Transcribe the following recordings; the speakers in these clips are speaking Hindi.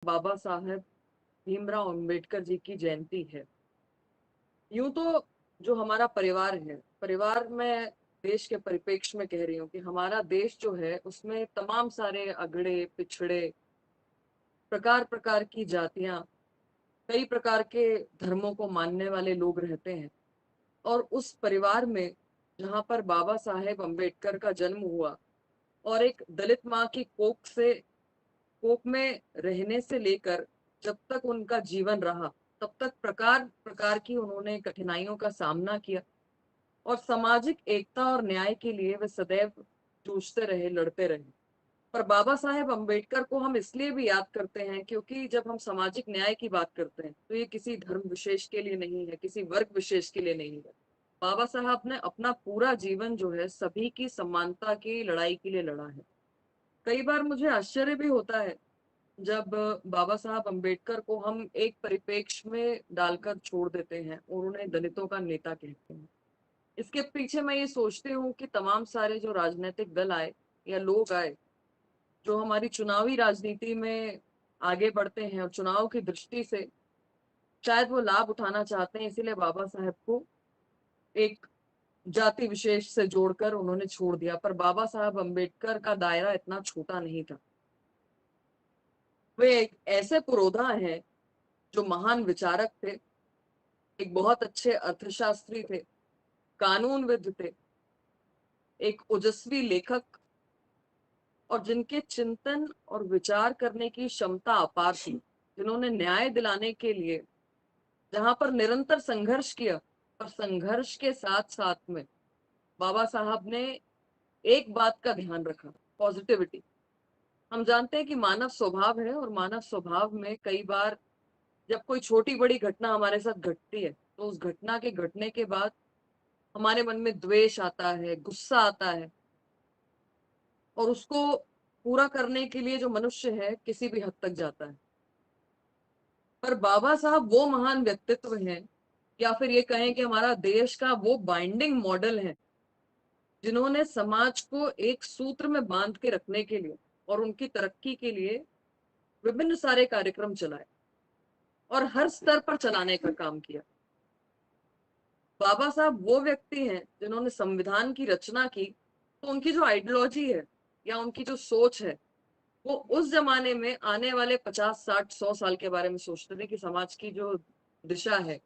बाबा साहेब भीमराव अंबेडकर जी की जयंती है। यूं तो जो हमारा परिवार है, परिवार में देश के परिप्रेक्ष्य में कह रही हूँ कि हमारा देश जो है उसमें तमाम सारे अगड़े पिछड़े, प्रकार प्रकार की जातियां, कई प्रकार के धर्मों को मानने वाले लोग रहते हैं। और उस परिवार में जहाँ पर बाबा साहेब अंबेडकर का जन्म हुआ और एक दलित माँ की कोख में रहने से लेकर जब तक उनका जीवन रहा, तब तक प्रकार प्रकार की उन्होंने कठिनाइयों का सामना किया और सामाजिक एकता और न्याय के लिए वे सदैव जूझते रहे, लड़ते रहे। पर बाबा साहेब अंबेडकर को हम इसलिए भी याद करते हैं क्योंकि जब हम सामाजिक न्याय की बात करते हैं तो ये किसी धर्म विशेष के लिए नहीं है, किसी वर्ग विशेष के लिए नहीं है। बाबा साहब ने अपना पूरा जीवन जो है सभी की समानता की लड़ाई के लिए लड़ा है। कई बार मुझे आश्चर्य भी होता है जब बाबा साहब अंबेडकर को हम एक परिप्रेक्ष्य में डालकर छोड़ देते हैं और उन्हें दलितों का नेता कहते हैं। इसके पीछे मैं ये सोचती हूँ कि तमाम सारे जो राजनीतिक दल आए या लोग आए जो हमारी चुनावी राजनीति में आगे बढ़ते हैं और चुनाव की दृष्टि से शायद वो लाभ उठाना चाहते हैं, इसीलिए बाबा साहब को एक जाति विशेष से जोड़कर उन्होंने छोड़ दिया। पर बाबा साहब अंबेडकर का दायरा इतना छोटा नहीं था। वे एक ऐसे पुरोधा हैं जो महान विचारक थे, एक बहुत अच्छे अर्थशास्त्री थे, कानूनविद थे, एक ओजस्वी लेखक और जिनके चिंतन और विचार करने की क्षमता अपार थी, जिन्होंने न्याय दिलाने के लिए जहां पर निरंतर संघर्ष किया। और संघर्ष के साथ साथ में बाबा साहब ने एक बात का ध्यान रखा, पॉजिटिविटी। हम जानते हैं कि मानव स्वभाव है और मानव स्वभाव में कई बार जब कोई छोटी बड़ी घटना हमारे साथ घटती है तो उस घटना के घटने के बाद हमारे मन में द्वेष आता है, गुस्सा आता है और उसको पूरा करने के लिए जो मनुष्य है किसी भी हद तक जाता है। पर बाबा साहब वो महान व्यक्तित्व हैं, या फिर ये कहें कि हमारा देश का वो बाइंडिंग मॉडल है, जिन्होंने समाज को एक सूत्र में बांध के रखने के लिए और उनकी तरक्की के लिए विभिन्न सारे कार्यक्रम चलाए और हर स्तर पर चलाने का काम किया। बाबा साहब वो व्यक्ति हैं जिन्होंने संविधान की रचना की, तो उनकी जो आइडियोलॉजी है या उनकी जो सोच है वो उस जमाने में आने वाले 50 60 100 साल के बारे में सोचते थे कि समाज की जो दिशा है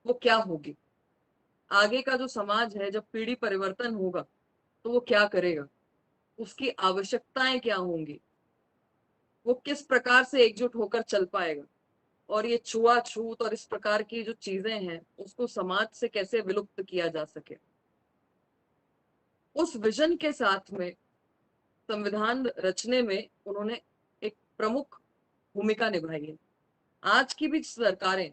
वो क्या होगी, आगे का जो समाज है जब पीढ़ी परिवर्तन होगा तो वो क्या करेगा, उसकी आवश्यकताएं क्या होंगी, वो किस प्रकार से एकजुट होकर चल पाएगा और ये छुआछूत और इस प्रकार की जो चीजें हैं उसको समाज से कैसे विलुप्त किया जा सके। उस विजन के साथ में संविधान रचने में उन्होंने एक प्रमुख भूमिका निभाई है। आज की भी सरकारें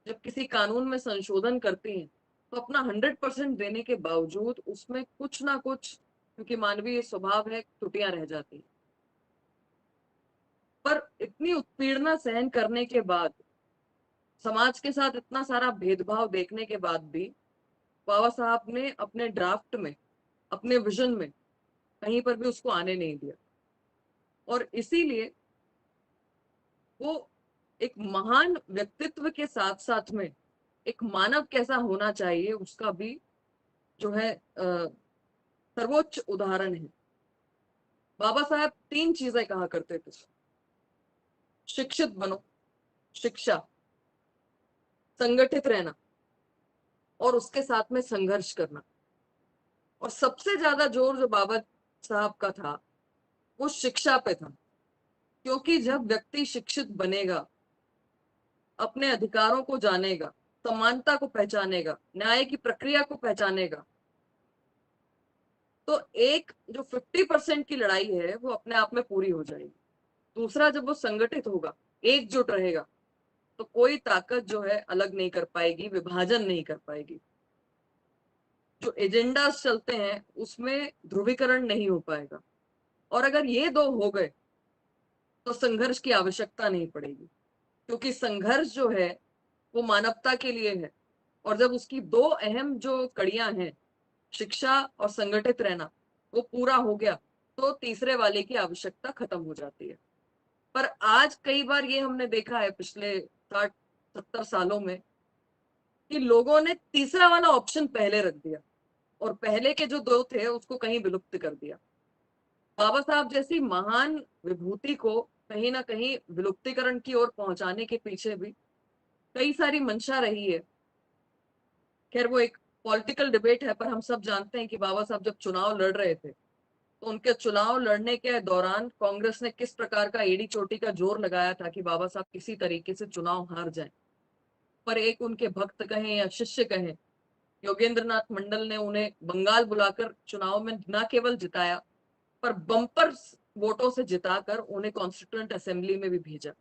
जब किसी कानून में संशोधन करती हैं तो अपना 100% देने के बावजूद उसमें कुछ ना कुछ, क्योंकि मानवीय स्वभाव है, त्रुटियां रह जाती हैं। पर इतनी उत्पीड़ना सहन करने के बाद, समाज के साथ इतना सारा भेदभाव देखने के बाद भी बाबा साहब ने अपने ड्राफ्ट में, अपने विजन में कहीं पर भी उसको आने नहीं दिया। और इसीलिए वो एक महान व्यक्तित्व के साथ साथ में एक मानव कैसा होना चाहिए उसका भी जो है सर्वोच्च उदाहरण है। बाबा साहब 3 चीजें कहा करते थे: शिक्षित बनो, शिक्षा, संगठित रहना और उसके साथ में संघर्ष करना। और सबसे ज्यादा जोर जो बाबा साहब का था वो शिक्षा पे था, क्योंकि जब व्यक्ति शिक्षित बनेगा, अपने अधिकारों को जानेगा, समानता को पहचानेगा, न्याय की प्रक्रिया को पहचानेगा, तो एक जो 50% की लड़ाई है वो अपने आप में पूरी हो जाएगी। दूसरा, जब वो संगठित होगा, एकजुट रहेगा, तो कोई ताकत जो है अलग नहीं कर पाएगी, विभाजन नहीं कर पाएगी। जो एजेंडास चलते हैं उसमें ध्रुवीकरण नहीं हो पाएगा। और अगर ये दो हो गए तो संघर्ष की आवश्यकता नहीं पड़ेगी, क्योंकि संघर्ष जो है वो मानवता के लिए है। और जब उसकी दो अहम जो कड़ियां हैं, शिक्षा और संगठित रहना, वो पूरा हो गया तो तीसरे वाले की आवश्यकता खत्म हो जाती है। पर आज कई बार ये हमने देखा है पिछले 60-70 सालों में कि लोगों ने तीसरा वाला ऑप्शन पहले रख दिया और पहले के जो दो थे उसको कहीं विलुप्त कर दिया। बाबा साहब जैसी महान विभूति को कहीं ना कहीं विलुप्तीकरण की ओर पहुंचाने के पीछे भी कई सारी मंशा रही है। खैर वो एक पॉलिटिकल डिबेट है, पर हम सब जानते हैं कि बाबा साहब जब चुनाव लड़ रहे थे तो उनके चुनाव लड़ने के दौरान कांग्रेस ने किस प्रकार का एड़ी चोटी का जोर लगाया था कि बाबा साहब किसी तरीके से चुनाव हार जाएं। पर एक उनके भक्त कहें या शिष्य कहें, योगेंद्र नाथ मंडल ने उन्हें बंगाल बुलाकर चुनाव में न केवल जिताया पर बम्पर वोटों से जिताकर उन्हें कॉन्स्टिट्यूएंट असेंबली में भी भेजा।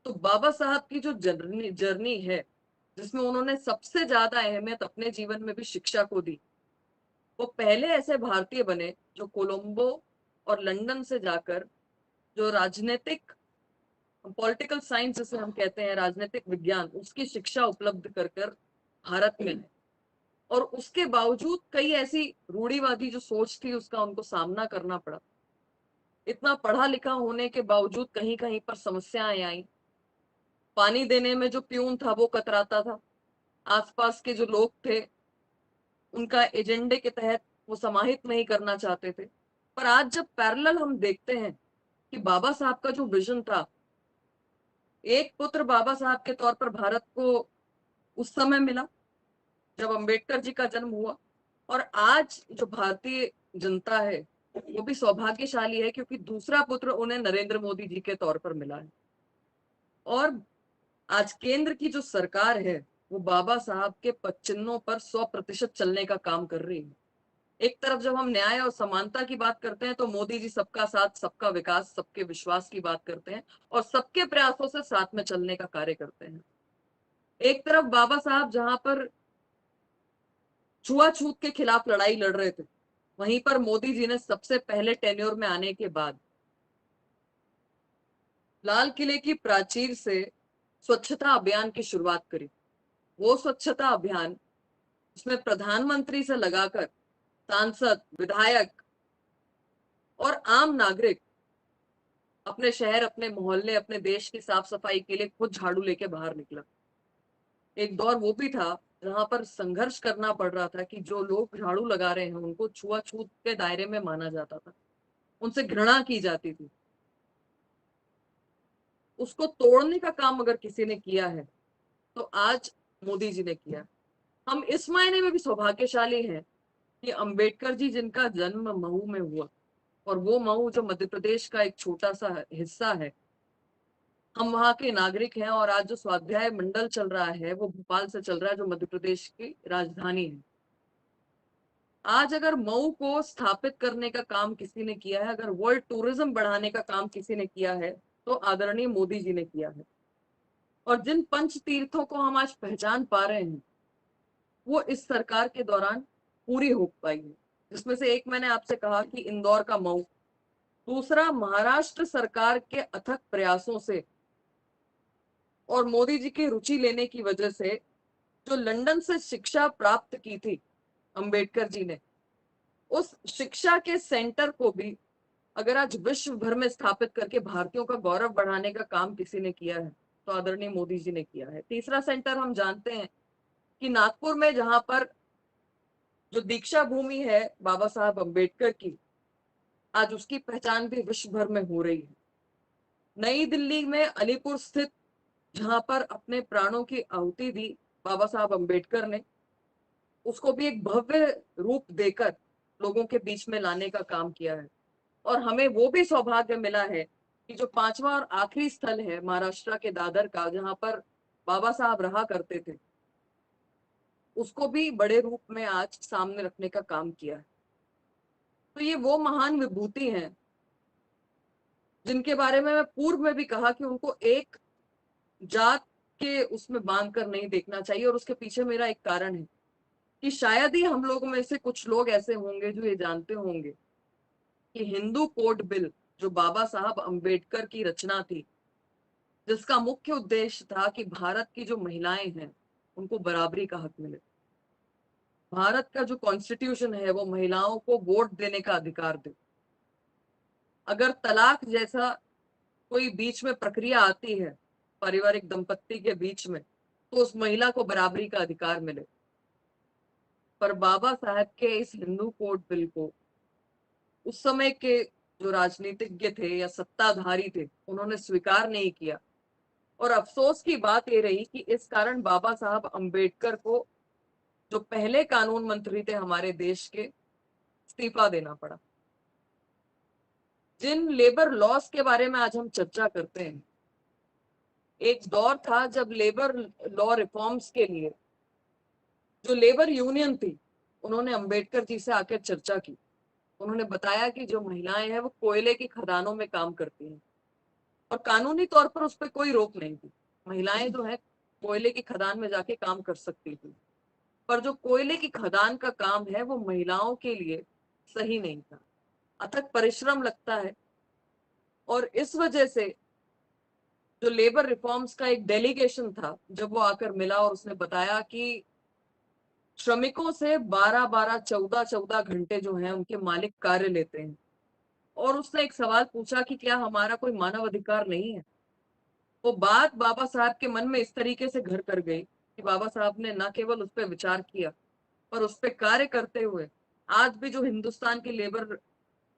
तो बाबा साहब की जो जर्नी जर्नी है जिसमें उन्होंने सबसे ज्यादा अहमियत अपने जीवन में भी शिक्षा को दी, वो पहले ऐसे भारतीय बने जो कोलंबो और लंदन से जाकर जो राजनीतिक पॉलिटिकल साइंस जिसे हम कहते हैं, राजनीतिक विज्ञान, उसकी शिक्षा उपलब्ध कर कर भारत में आए। और उसके बावजूद कई ऐसी रूढ़िवादी जो सोच थी उसका उनको सामना करना पड़ा। इतना पढ़ा लिखा होने के बावजूद कहीं कहीं पर समस्याएं आई। पानी देने में जो प्यून था वो कतराता था, आसपास के जो लोग थे उनका एजेंडे के तहत वो समाहित नहीं करना चाहते थे। पर आज जब पैरेलल हम देखते हैं कि बाबा साहब का जो विजन था, एक पुत्र बाबा साहब के तौर पर भारत को उस समय मिला जब अंबेडकर जी का जन्म हुआ, और आज जो भारतीय जनता है वो भी सौभाग्यशाली है क्योंकि दूसरा पुत्र उन्हें नरेंद्र मोदी जी के तौर पर मिला है। और आज केंद्र की जो सरकार है वो बाबा साहब के पदचिन्हों पर 100% चलने का काम कर रही है। एक तरफ जब हम न्याय और समानता की बात करते हैं तो मोदी जी सबका साथ, सबका विकास, सबके विश्वास की बात करते हैं और सबके प्रयासों से साथ में चलने का कार्य करते हैं। एक तरफ बाबा साहब जहां पर छुआछूत के खिलाफ लड़ाई लड़ रहे थे, वहीं पर मोदी जी ने सबसे पहले टेन्योर में आने के बाद लाल किले की प्राचीर से स्वच्छता अभियान की शुरुआत करी। वो स्वच्छता अभियान उसमें प्रधानमंत्री से लगाकर सांसद, विधायक और आम नागरिक अपने शहर, अपने मोहल्ले, अपने देश की साफ सफाई के लिए खुद झाड़ू लेके बाहर निकला। एक दौर वो भी था जहां पर संघर्ष करना पड़ रहा था कि जो लोग झाड़ू लगा रहे हैं उनको छुआछूत के दायरे में माना जाता था, उनसे घृणा की जाती थी। उसको तोड़ने का काम अगर किसी ने किया है तो आज मोदी जी ने किया। हम इस मायने में भी सौभाग्यशाली हैं कि अंबेडकर जी जिनका जन्म महू में हुआ, और वो महू जो मध्य प्रदेश का एक छोटा सा हिस्सा है, हम वहां के नागरिक हैं। और आज जो स्वाध्याय मंडल चल रहा है वो भोपाल से चल रहा है जो मध्य प्रदेश की राजधानी है। आज अगर मऊ को स्थापित करने का काम किसी ने किया है, अगर वर्ल्ड टूरिज्म बढ़ाने का काम किसी ने किया है तो आदरणीय मोदी जी ने किया है। और जिन पंच तीर्थों को हम आज पहचान पा रहे हैं वो इस सरकार के दौरान पूरी हो पाई है, जिसमें से एक मैंने आपसे कहा कि इंदौर का मऊ, दूसरा महाराष्ट्र सरकार के अथक प्रयासों से और मोदी जी की रुचि लेने की वजह से जो लंदन से शिक्षा प्राप्त की थी अंबेडकर जी ने, उस शिक्षा के सेंटर को भी अगर आज विश्व भर में स्थापित करके भारतीयों का गौरव बढ़ाने का काम किसी ने किया है तो आदरणीय मोदी जी ने किया है। तीसरा सेंटर हम जानते हैं कि नागपुर में जहां पर जो दीक्षा भूमि है बाबा साहब अंबेडकर की, आज उसकी पहचान भी विश्व भर में हो रही है। नई दिल्ली में अलीपुर स्थित जहां पर अपने प्राणों की आहुति दी बाबा साहब अंबेडकर ने, उसको भी एक भव्य रूप देकर लोगों के बीच में लाने का काम किया है। और हमें वो भी सौभाग्य मिला है कि जो पांचवा और आखिरी स्थल है महाराष्ट्र के दादर का, जहां पर बाबा साहब रहा करते थे, उसको भी बड़े रूप में आज सामने रखने का काम किया है। तो ये वो महान विभूति हैं जिनके बारे में मैं पूर्व में भी कहा कि उनको एक जात के उसमें बांध कर नहीं देखना चाहिए। और उसके पीछे मेरा एक कारण है कि शायद ही हम लोगों में से कुछ लोग ऐसे होंगे जो ये जानते होंगे कि हिंदू कोड बिल जो बाबा साहब अंबेडकर की रचना थी, जिसका मुख्य उद्देश्य था कि भारत की जो महिलाएं हैं उनको बराबरी का हक मिले। भारत का जो कॉन्स्टिट्यूशन है वो महिलाओं को वोट देने का अधिकार दे। अगर तलाक जैसा कोई बीच में प्रक्रिया आती है पारिवारिक दंपत्ति के बीच में, तो उस महिला को बराबरी का अधिकार मिले। पर बाबा साहब के इस हिंदू कोड बिल को उस समय के जो राजनीतिज्ञ थे या सत्ताधारी थे, उन्होंने स्वीकार नहीं किया। और अफसोस की बात ये रही कि इस कारण बाबा साहब अंबेडकर को, जो पहले कानून मंत्री थे हमारे देश के, इस्तीफा देना पड़ा। जिन लेबर लॉस के बारे में आज हम चर्चा करते हैं, एक दौर था जब लेबर लॉ रिफॉर्म्स के लिए जो लेबर यूनियन थी, उन्होंने अंबेडकर जी से आकर चर्चा की। उन्होंने बताया कि जो महिलाएं हैं वो कोयले की खदानों में काम करती हैं और कानूनी तौर पर उस पर कोई रोक नहीं थी। महिलाएं जो है कोयले की खदान में जाके काम कर सकती थी, पर जो कोयले की खदान का काम है वो महिलाओं के लिए सही नहीं था, अथक परिश्रम लगता है। और इस वजह से जो लेबर रिफॉर्म्स का एक डेलीगेशन था, जब वो आकर मिला और उसने बताया कि श्रमिकों से 12-12, 14-14 घंटे जो है उनके मालिक कार्य लेते हैं, और उसने एक सवाल पूछा कि क्या हमारा कोई मानव अधिकार नहीं है। वो बात बाबा साहब के मन में इस तरीके से घर कर गई कि बाबा साहब ने न केवल उस पर विचार किया, पर उस पर कार्य करते हुए आज भी जो हिंदुस्तान की लेबर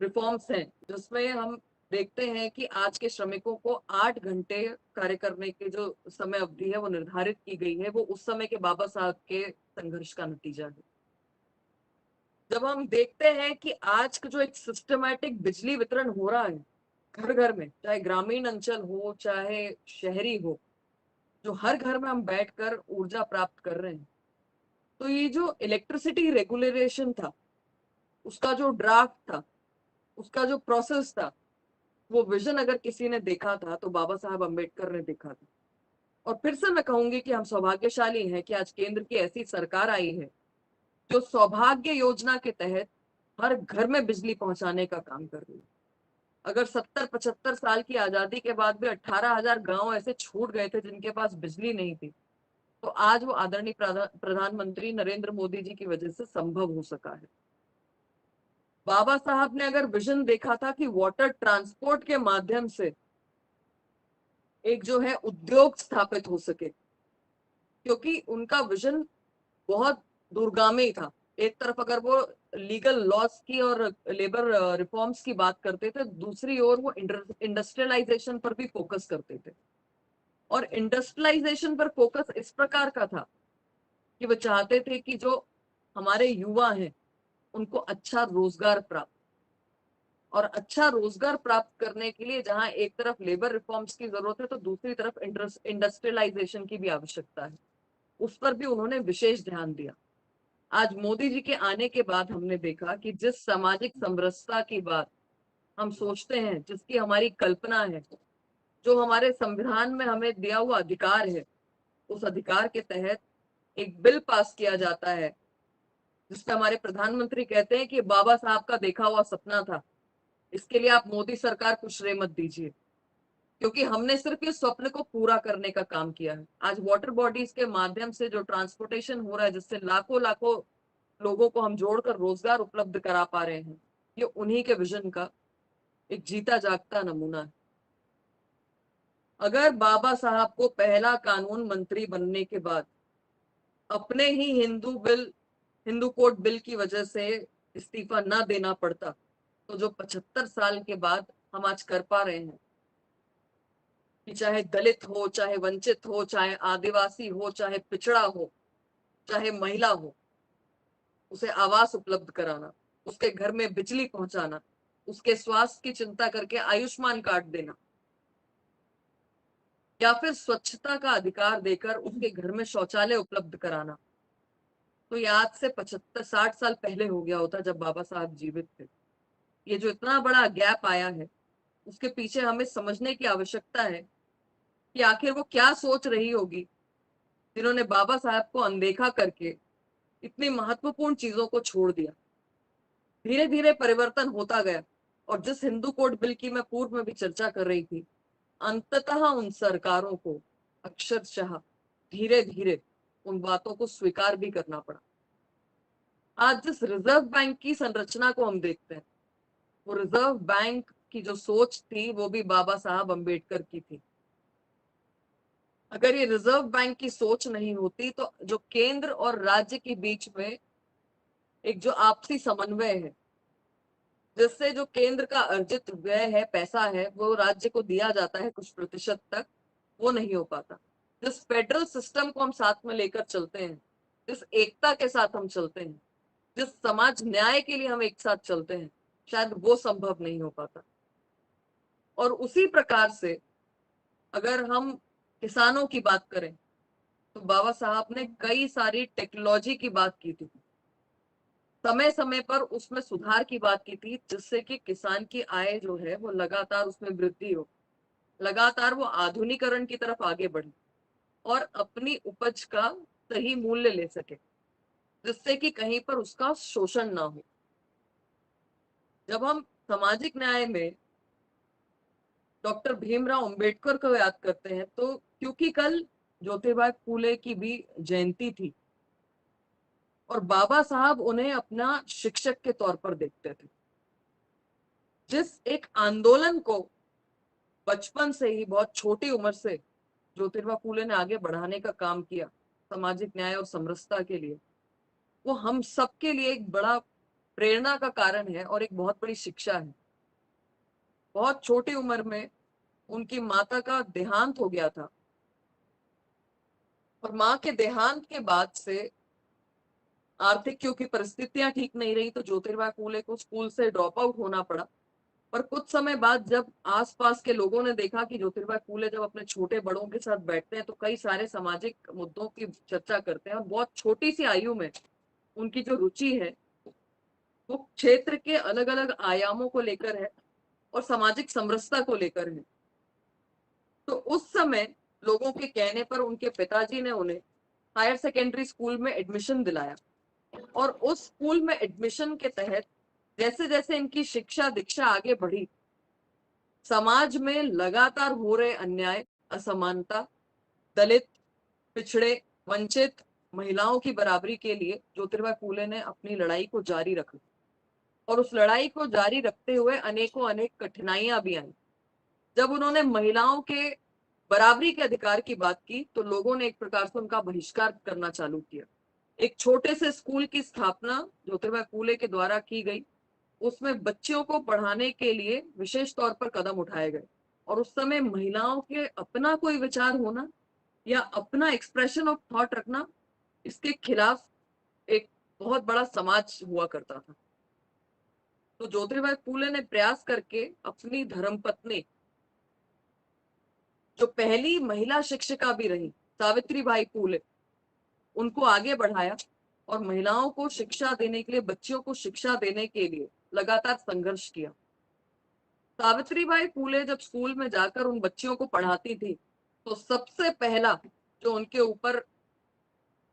रिफॉर्म्स हैं, जिसमें हम देखते हैं कि आज के श्रमिकों को 8 घंटे कार्य करने की जो समय अवधि है वो निर्धारित की गई है, वो उस समय के बाबा साहब के संघर्ष का नतीजा है। जब हम देखते हैं कि आज का जो एक सिस्टमैटिक बिजली वितरण हो रहा है घर घर में, चाहे ग्रामीण अंचल हो चाहे शहरी हो, जो हर घर में हम बैठकर ऊर्जा प्राप्त कर रहे हैं, तो ये जो इलेक्ट्रिसिटी रेगुलेशन था, उसका जो ड्राफ्ट था, उसका जो प्रोसेस था, वो विजन अगर किसी ने देखा था तो बाबा साहब अम्बेडकर ने देखा था। और फिर से मैं कहूंगी कि हम सौभाग्यशाली हैं कि आज केंद्र की ऐसी सरकार आई है जो सौभाग्य योजना के तहत हर घर में बिजली पहुंचाने का काम कर रही है। अगर 70-75 साल की आजादी के बाद भी 18,000 गांव ऐसे छूट गए थे जिनके पास बिजली नहीं थी, तो आज वो आदरणीय प्रधानमंत्री नरेंद्र मोदी जी की वजह से संभव हो सका है। बाबा साहब ने अगर विजन देखा था कि वाटर ट्रांसपोर्ट के माध्यम से एक जो है उद्योग स्थापित हो सके, क्योंकि उनका विजन बहुत दूरगामी था। एक तरफ अगर वो लीगल लॉस की और लेबर रिफॉर्म्स की बात करते थे, दूसरी ओर वो इंडस्ट्रियलाइजेशन पर भी फोकस करते थे। और इंडस्ट्रियलाइजेशन पर फोकस इस प्रकार का था कि वो चाहते थे कि जो हमारे युवा हैं उनको अच्छा रोजगार प्राप्त, और अच्छा रोजगार प्राप्त करने के लिए जहां एक तरफ लेबर रिफॉर्म्स की जरूरत है, तो दूसरी तरफ इंडस्ट्रियलाइजेशन की भी आवश्यकता है। उस पर भी उन्होंने विशेष ध्यान दिया। आज मोदी जी के आने के बाद हमने देखा कि जिस सामाजिक समरसता की बात हम सोचते हैं, जिसकी हमारी कल्पना है, जो हमारे संविधान में हमें दिया हुआ अधिकार है, उस अधिकार के तहत एक बिल पास किया जाता है जिसमें हमारे प्रधानमंत्री कहते हैं कि बाबा साहब का देखा हुआ सपना था, इसके लिए आप मोदी सरकार को श्रेय मत दीजिए, क्योंकि हमने सिर्फ इस स्वप्न को पूरा करने का काम किया है। आज वाटर बॉडीज के माध्यम से जो ट्रांसपोर्टेशन हो रहा है, जिससे लाखों लाखों लोगों को हम जोड़कर रोजगार उपलब्ध करा पा रहे हैं, ये उन्हीं के विजन का एक जीता जागता नमूना है। अगर बाबा साहब को पहला कानून मंत्री बनने के बाद अपने ही हिंदू कोड बिल की वजह से इस्तीफा ना देना पड़ता, तो जो 75 साल के बाद हम आज कर पा रहे हैं कि चाहे दलित हो, चाहे वंचित हो, चाहे आदिवासी हो, चाहे पिछड़ा हो, चाहे महिला हो, उसे आवास उपलब्ध कराना, उसके घर में बिजली पहुंचाना, उसके स्वास्थ्य की चिंता करके आयुष्मान कार्ड देना, या फिर स्वच्छता का अधिकार देकर उसके घर में शौचालय उपलब्ध कराना, तो ये आज से 75-60 साल पहले हो गया होता जब बाबा साहब जीवित थे। ये जो इतना बड़ा गैप आया है, उसके पीछे हमें समझने की आवश्यकता है कि आखिर वो क्या सोच रही होगी जिन्होंने बाबा साहब को अनदेखा करके इतनी महत्वपूर्ण चीजों को छोड़ दिया। धीरे धीरे परिवर्तन होता गया, और जिस हिंदू कोड बिल की मैं पूर्व में भी चर्चा कर रही थी, अंततः उन सरकारों को अक्षरशः धीरे धीरे उन बातों को स्वीकार भी करना पड़ा। आज जिस रिजर्व बैंक की संरचना को हम देखते हैं, वो रिजर्व बैंक की जो सोच थी वो भी बाबा साहब अम्बेडकर की थी। अगर ये रिजर्व बैंक की सोच नहीं होती तो जो केंद्र और राज्य के बीच में एक जो आपसी समन्वय है, जिससे जो केंद्र का अर्जित व्यय है, पैसा है, वो राज्य को दिया जाता है कुछ प्रतिशत तक, वो नहीं हो पाता। जिस फेडरल सिस्टम को हम साथ में लेकर चलते हैं, जिस एकता के साथ हम चलते हैं, जिस समाज न्याय के लिए हम एक साथ चलते हैं, शायद वो संभव नहीं हो पाता। और उसी प्रकार से अगर हम किसानों की बात करें तो बाबा साहब ने कई सारी टेक्नोलॉजी की बात की थी, समय समय पर उसमें सुधार की बात की थी, जिससे कि किसान की आय जो है वो लगातार उसमें वृद्धि हो, लगातार वो आधुनिकरण की तरफ आगे बढ़े और अपनी उपज का सही मूल्य ले सके, जिससे कि कहीं पर उसका शोषण ना हो। जब हम सामाजिक न्याय में डॉक्टर भीमराव अंबेडकर को याद करते हैं तो क्योंकि कल ज्योतिबा फूले की भी जयंती थी और बाबा साहब उन्हें अपना शिक्षक के तौर पर देखते थे। जिस एक आंदोलन को बचपन से ही, बहुत छोटी उम्र से ज्योतिबा फूले ने आगे बढ़ाने का काम किया सामाजिक न्याय और समरसता के लिए, वो हम सबके लिए एक बड़ा प्रेरणा का कारण है और एक बहुत बड़ी शिक्षा है। बहुत छोटी उम्र में उनकी माता का देहांत हो गया था और माँ के देहांत के बाद से आर्थिक क्योंकि परिस्थितियां ठीक नहीं रही तो ज्योतिबा फूले को स्कूल से ड्रॉप आउट होना पड़ा। पर कुछ समय बाद जब आसपास के लोगों ने देखा कि ज्योतिबा फूले जब अपने छोटे बड़ों के साथ बैठते हैं तो कई सारे सामाजिक मुद्दों की चर्चा करते हैं और बहुत छोटी सी आयु में उनकी जो रुचि है वो क्षेत्र के अलग अलग आयामों को लेकर है और सामाजिक समरसता को लेकर है। तो उस समय लोगों के कहने पर उनके पिताजी ने उन्हें हायर सेकेंडरी स्कूल में एडमिशन दिलाया और उस स्कूल में एडमिशन के तहत जैसे जैसे इनकी शिक्षा दीक्षा आगे बढ़ी, समाज में लगातार हो रहे अन्याय, असमानता, दलित, पिछड़े, वंचित महिलाओं की बराबरी के लिए ज्योतिबा फूले ने अपनी लड़ाई को जारी रखा और उस लड़ाई को जारी रखते हुए अनेकों अनेक कठिनाइयां भी आई। जब उन्होंने महिलाओं के बराबरी के अधिकार की बात की तो लोगों ने एक प्रकार से उनका बहिष्कार करना चालू किया। एक छोटे से स्कूल की स्थापना ज्योतिबा फूले के द्वारा की गई, उसमें बच्चियों को पढ़ाने के लिए विशेष तौर पर कदम उठाए गए और उस समय महिलाओं के अपना कोई विचार होना या अपना एक्सप्रेशन ऑफ थॉट रखना, इसके खिलाफ एक बहुत बड़ा समाज हुआ करता था। तो ज्योतिबा फूले ने प्रयास करके अपनी धर्मपत्नी, जो पहली महिला शिक्षिका भी रही, सावित्री बाई फूले, उनको आगे बढ़ाया और महिलाओं को शिक्षा देने के लिए, बच्चियों को शिक्षा देने के लिए लगातार संघर्ष किया। सावित्री बाई फूले जब स्कूल में जाकर उन बच्चियों को पढ़ाती थी तो सबसे पहला जो उनके ऊपर,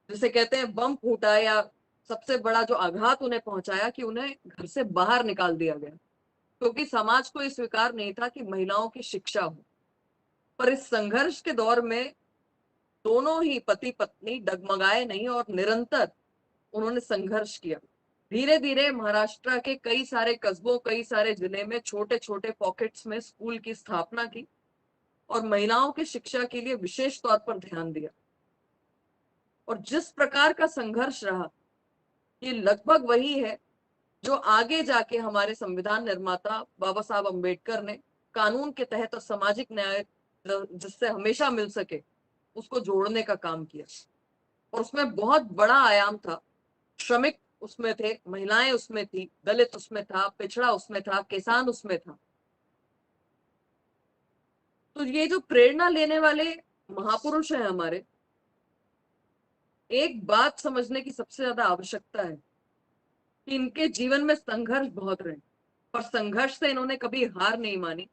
जिसे कहते हैं बम फूटा या सबसे बड़ा जो आघात उन्हें पहुंचाया, कि उन्हें घर से बाहर निकाल दिया गया, क्योंकि समाज को ये स्वीकार नहीं था कि महिलाओं की शिक्षा हो। पर इस संघर्ष के दौर में दोनों ही पति पत्नी डगमगाए नहीं और निरंतर उन्होंने संघर्ष किया। धीरे धीरे महाराष्ट्र के कई सारे कस्बों, कई सारे जिले में छोटे छोटे पॉकेट्स में स्कूल की स्थापना की और महिलाओं की शिक्षा के लिए विशेष तौर पर ध्यान दिया। और जिस प्रकार का संघर्ष रहा, ये लगभग वही है जो आगे जाके हमारे संविधान निर्माता बाबा साहब अम्बेडकर ने कानून के तहत और सामाजिक न्याय जिससे हमेशा मिल सके उसको जोड़ने का काम किया। और उसमें बहुत बड़ा आयाम था, श्रमिक उसमें थे, महिलाएं उसमें थी, दलित उसमें था, पिछड़ा उसमें था, किसान उसमें था। तो ये जो प्रेरणा लेने वाले महापुरुष हैं हमारे, एक बात समझने की सबसे ज्यादा आवश्यकता है कि इनके जीवन में संघर्ष बहुत रहे, पर संघर्ष से इन्होंने कभी हार नहीं मानी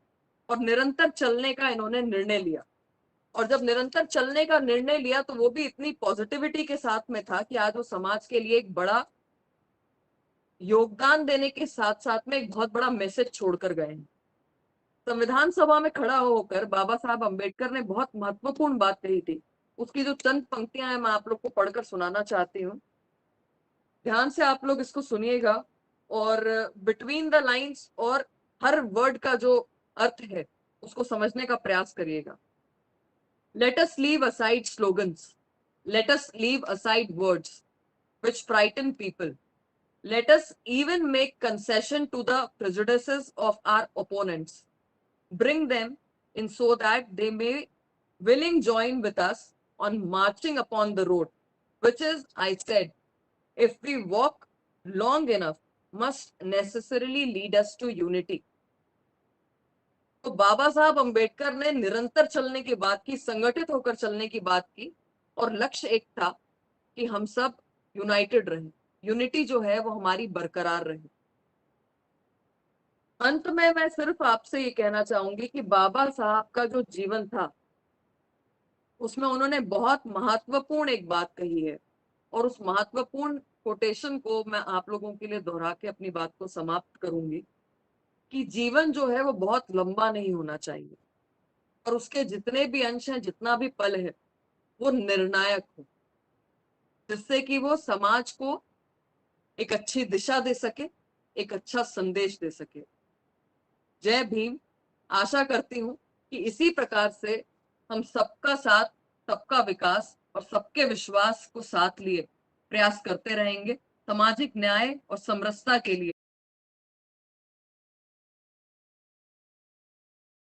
और निरंतर चलने का इन्होंने निर्णय लिया। और जब निरंतर चलने का निर्णय लिया तो वो भी इतनी पॉजिटिविटी के साथ में था कि आज वो समाज के लिए एक बड़ा योगदान देने के साथ साथ में एक बहुत बड़ा मैसेज छोड़कर गए हैं। संविधान सभा में खड़ा होकर बाबा साहब अम्बेडकर ने बहुत महत्वपूर्ण बात कही थी। उसकी जो चंद पंक्तियां हैं मैं आप लोग को पढ़कर सुनाना चाहती हूँ। ध्यान से आप लोग इसको सुनिएगा और बिटवीन द लाइंस और हर वर्ड का जो अर्थ है उसको समझने का प्रयास करिएगा। Let us leave aside slogans. Let us leave aside words which frighten people. Let us even make concession to the prejudices of our opponents. Bring them in so that they may willing join with us on marching upon the road, which is, I said, if we walk long enough, must necessarily lead us to unity. तो बाबा साहब अंबेडकर ने निरंतर चलने की बात की, संगठित होकर चलने की बात की, और लक्ष्य एक था कि हम सब यूनाइटेड रहें, यूनिटी जो है वो हमारी बरकरार रहे। अंत में मैं सिर्फ आपसे ये कहना चाहूंगी कि बाबा साहब का जो जीवन था उसमें उन्होंने बहुत महत्वपूर्ण एक बात कही है, और उस महत्वपूर्ण कोटेशन को मैं आप लोगों के लिए दोहरा के अपनी बात को समाप्त करूंगी कि जीवन जो है वो बहुत लंबा नहीं होना चाहिए, और उसके जितने भी अंश हैं, जितना भी पल है, वो निर्णायक हो, जिससे कि वो समाज को एक अच्छी दिशा दे सके, एक अच्छा संदेश दे सके। जय भीम। आशा करती हूं कि इसी प्रकार से हम सबका साथ, सबका विकास और सबके विश्वास को साथ लिए प्रयास करते रहेंगे सामाजिक न्याय और समरसता के लिए।